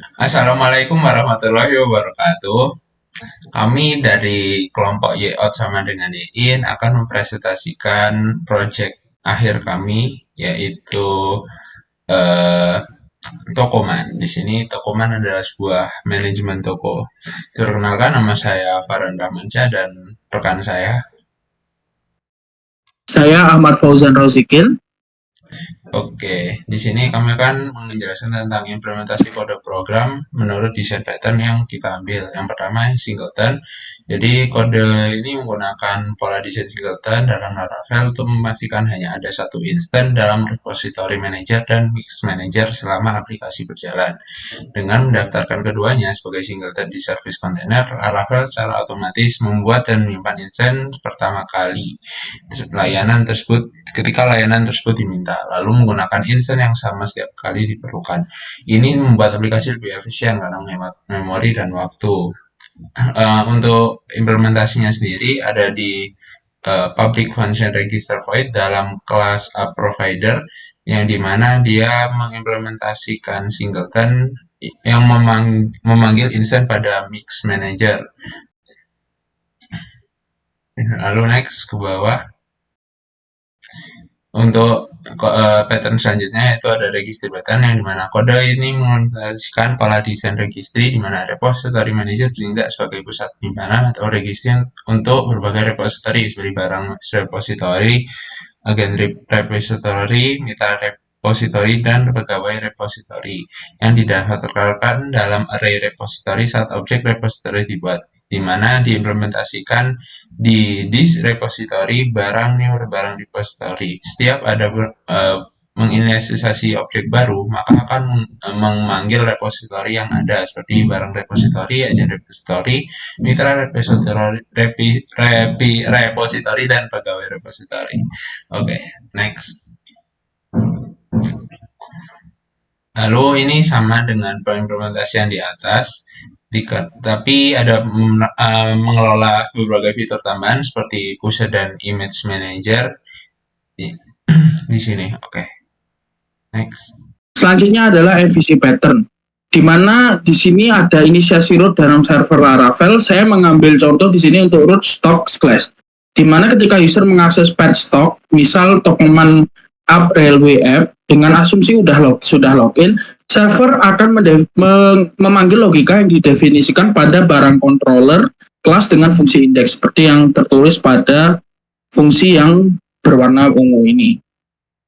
Assalamualaikum warahmatullahi wabarakatuh. Kami dari kelompok Yeot sama dengan Yein akan mempresentasikan proyek akhir kami, yaitu eh, Tokoman. Di sini Tokoman adalah sebuah manajemen toko. Perkenalkan, nama saya Farhan Rahmansyah dan rekan saya. Saya Ahmad Fauzan Rozikil. Oke, di sini kami akan menjelaskan tentang implementasi kode program menurut desain pattern yang kita ambil. Yang pertama, singleton. Jadi, kode ini menggunakan pola desain singleton dalam Laravel untuk memastikan hanya ada satu instan dalam repository manager dan mix manager selama aplikasi berjalan. Dengan mendaftarkan keduanya sebagai singleton di service container, Laravel secara otomatis membuat dan menyimpan instan pertama kali layanan tersebut ketika layanan tersebut diminta, lalu menggunakan instan yang sama setiap kali diperlukan. Ini membuat aplikasi lebih efisien karena menghemat memori dan waktu. Untuk implementasinya sendiri ada di public function register void dalam kelas app provider yang dimana dia mengimplementasikan singleton yang memanggil instant pada mix manager. Lalu next ke bawah. Untuk pattern selanjutnya itu ada registry pattern yang dimana kode ini mengimplementasikan pola desain registry di mana repository manager bertindak sebagai pusat penyimpanan atau registry untuk berbagai repository seperti barang repository, agen repository, mitra repository, dan pegawai repository yang didaftarkan dalam array repository saat objek repository dibuat, di mana diimplementasikan di disk repository barang new barang repository. Setiap ada menginisialisasi objek baru, maka akan memanggil repository yang ada seperti barang repository, agent repository, mitra repository, repository, dan pegawai repository. Oke, next. Lalu ini sama dengan pengimplementasian di atas, tapi ada mengelola beberapa fitur tambahan seperti pusher dan image manager di, di sini. Oke, next. Selanjutnya adalah MVC pattern, di mana di sini ada inisiasi root dalam server Laravel. Saya mengambil contoh di sini untuk root stock slash, di mana ketika user mengakses pet stock, misal Tokoman app railway app dengan asumsi sudah login, server akan memanggil logika yang didefinisikan pada barang controller kelas dengan fungsi index seperti yang tertulis pada fungsi yang berwarna ungu ini.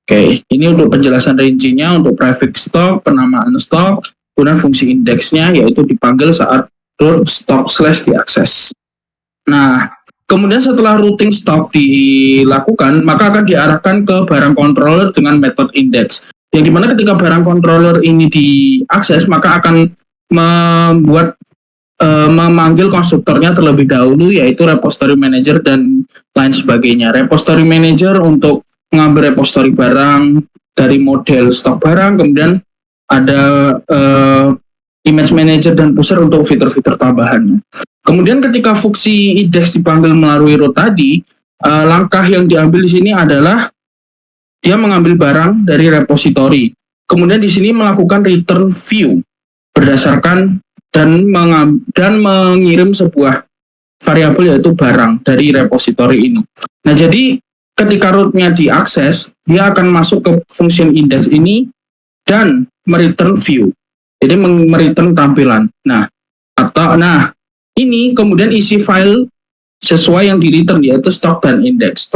Oke, ini untuk penjelasan rincinya untuk prefix stock, penamaan stock, kemudian fungsi indeksnya yaitu dipanggil saat root stock slash diakses. Nah, kemudian setelah routing stock dilakukan, maka akan diarahkan ke barang controller dengan metode index. Yang dimana ketika barang controller ini diakses, maka akan memanggil konstruktornya terlebih dahulu, yaitu repository manager dan lain sebagainya. Repository manager untuk mengambil repository barang dari model stok barang, kemudian ada image manager dan pusher untuk fitur-fitur tambahannya. Kemudian ketika fungsi index dipanggil melalui root tadi, langkah yang diambil di sini adalah dia mengambil barang dari repository. Kemudian di sini melakukan return view berdasarkan dan mengirim sebuah variabel yaitu barang dari repository ini. Nah, jadi ketika rootnya diakses, dia akan masuk ke function index ini dan mereturn view. Jadi mereturn tampilan. Ini kemudian isi file sesuai yang di return yaitu stock.index.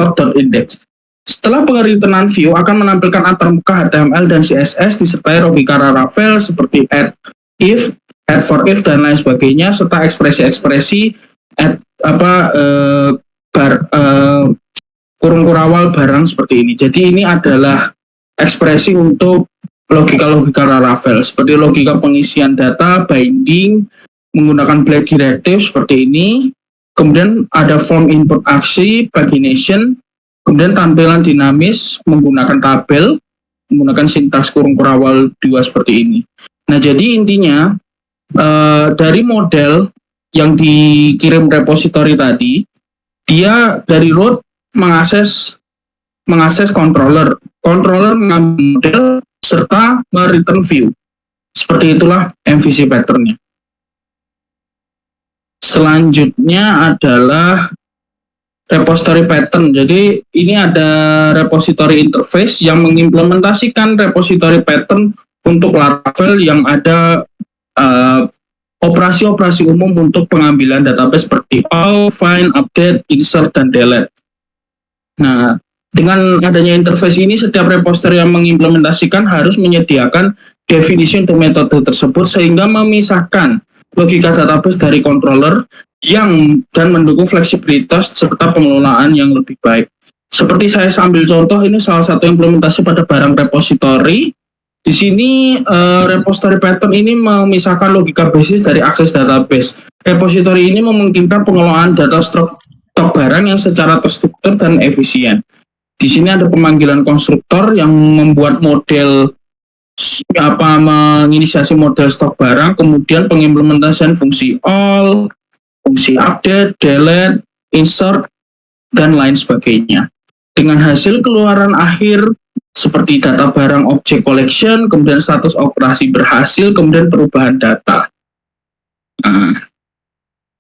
Setelah pengereturnan view akan menampilkan antarmuka HTML dan CSS disertai logika Laravel seperti add if, add for if, dan lain sebagainya, serta ekspresi-ekspresi kurung kurawal barang seperti ini. Jadi ini adalah ekspresi untuk logika-logika Laravel seperti logika pengisian data, binding, menggunakan Black Directive seperti ini. Kemudian ada form input aksi, pagination, kemudian tampilan dinamis menggunakan tabel, menggunakan sintaks kurung kurawal 2 seperti ini. Nah, jadi intinya dari model yang dikirim repository tadi, dia dari root mengakses controller mengambil model serta mereturn view. Seperti itulah MVC pattern-nya. Selanjutnya adalah repository pattern. Jadi ini ada repository interface yang mengimplementasikan repository pattern untuk Laravel yang ada operasi-operasi umum untuk pengambilan database seperti all, find, update, insert, dan delete. Nah, dengan adanya interface ini, setiap repository yang mengimplementasikan harus menyediakan definisi untuk metode tersebut sehingga memisahkan logika database dari controller yang dan mendukung fleksibilitas serta pengelolaan yang lebih baik. Seperti saya sambil contoh, ini salah satu implementasi pada barang repository. Di sini repository pattern ini memisahkan logika basis dari akses database. Repository ini memungkinkan pengelolaan data stok barang yang secara terstruktur dan efisien. Di sini ada pemanggilan konstruktor yang membuat model menginisiasi model stok barang, kemudian pengimplementasian fungsi all, fungsi update, delete, insert, dan lain sebagainya. Dengan hasil keluaran akhir seperti data barang object collection, kemudian status operasi berhasil, kemudian perubahan data.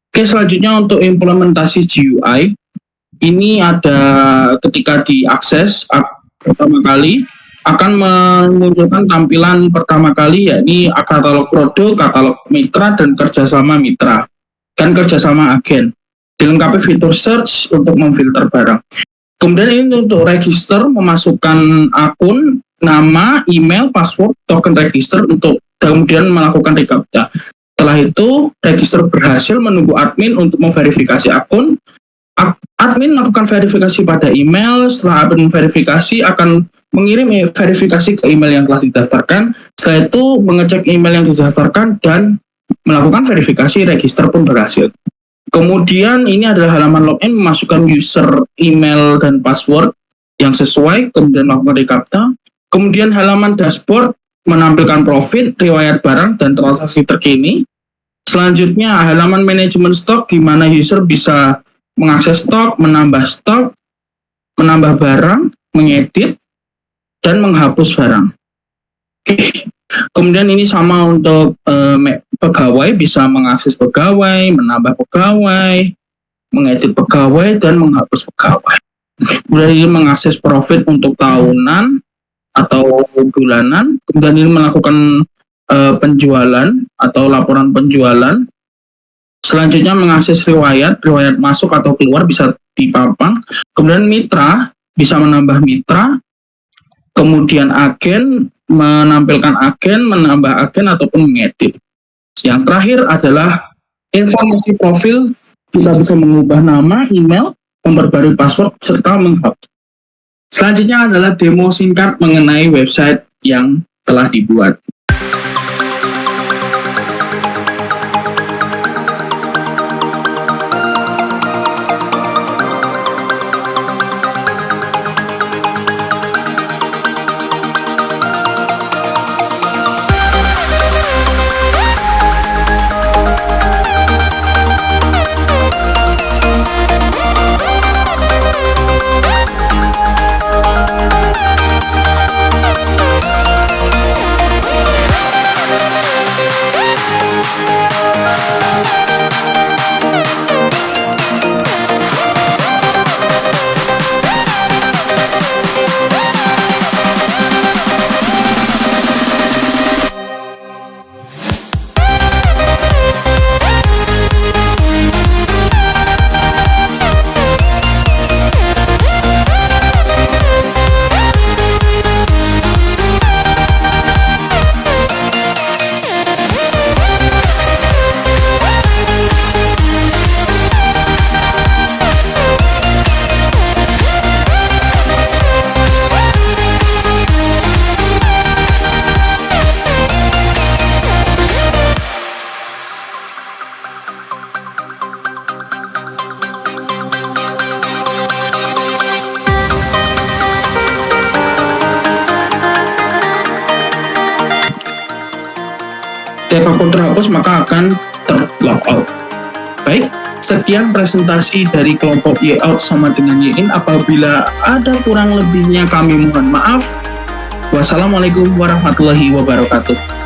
Oke, selanjutnya untuk implementasi GUI, ini ada ketika diakses pertama kali akan memunculkan tampilan pertama kali, yakni katalog produk, katalog mitra, dan kerjasama mitra, dan kerjasama agen. Dilengkapi fitur search untuk memfilter barang. Kemudian ini untuk register, memasukkan akun, nama, email, password, token register untuk kemudian melakukan recaptcha. Setelah itu, register berhasil, menunggu admin untuk memverifikasi akun. Admin melakukan verifikasi pada email. Setelah admin verifikasi, akan mengirim verifikasi ke email yang telah didaftarkan. Setelah itu, mengecek email yang didaftarkan dan melakukan verifikasi, register pun berhasil. Kemudian ini adalah halaman login, memasukkan user, email, dan password yang sesuai, kemudian melakukan recaptcha. Kemudian halaman dashboard menampilkan profit, riwayat barang, dan transaksi terkini. Selanjutnya halaman manajemen stok, di mana user bisa mengakses stok, menambah barang, mengedit, dan menghapus barang. Oke. Kemudian ini sama untuk pegawai, bisa mengakses pegawai, menambah pegawai, mengedit pegawai, dan menghapus pegawai. Kemudian ini mengakses profit untuk tahunan atau bulanan. Kemudian ini melakukan penjualan atau laporan penjualan. Selanjutnya mengakses riwayat masuk atau keluar bisa dipapang. Kemudian mitra, bisa menambah mitra. Kemudian agen, menampilkan agen, menambah agen, ataupun mengedit. Yang terakhir adalah informasi profil, kita bisa mengubah nama, email, memperbarui password, serta menghapus. Selanjutnya adalah demo singkat mengenai website yang telah dibuat. Data code terhapus maka akan terlogout. Baik, sekian presentasi dari kelompok Y-out sama dengan Y-in. Apabila ada kurang lebihnya kami mohon maaf. Wassalamualaikum warahmatullahi wabarakatuh.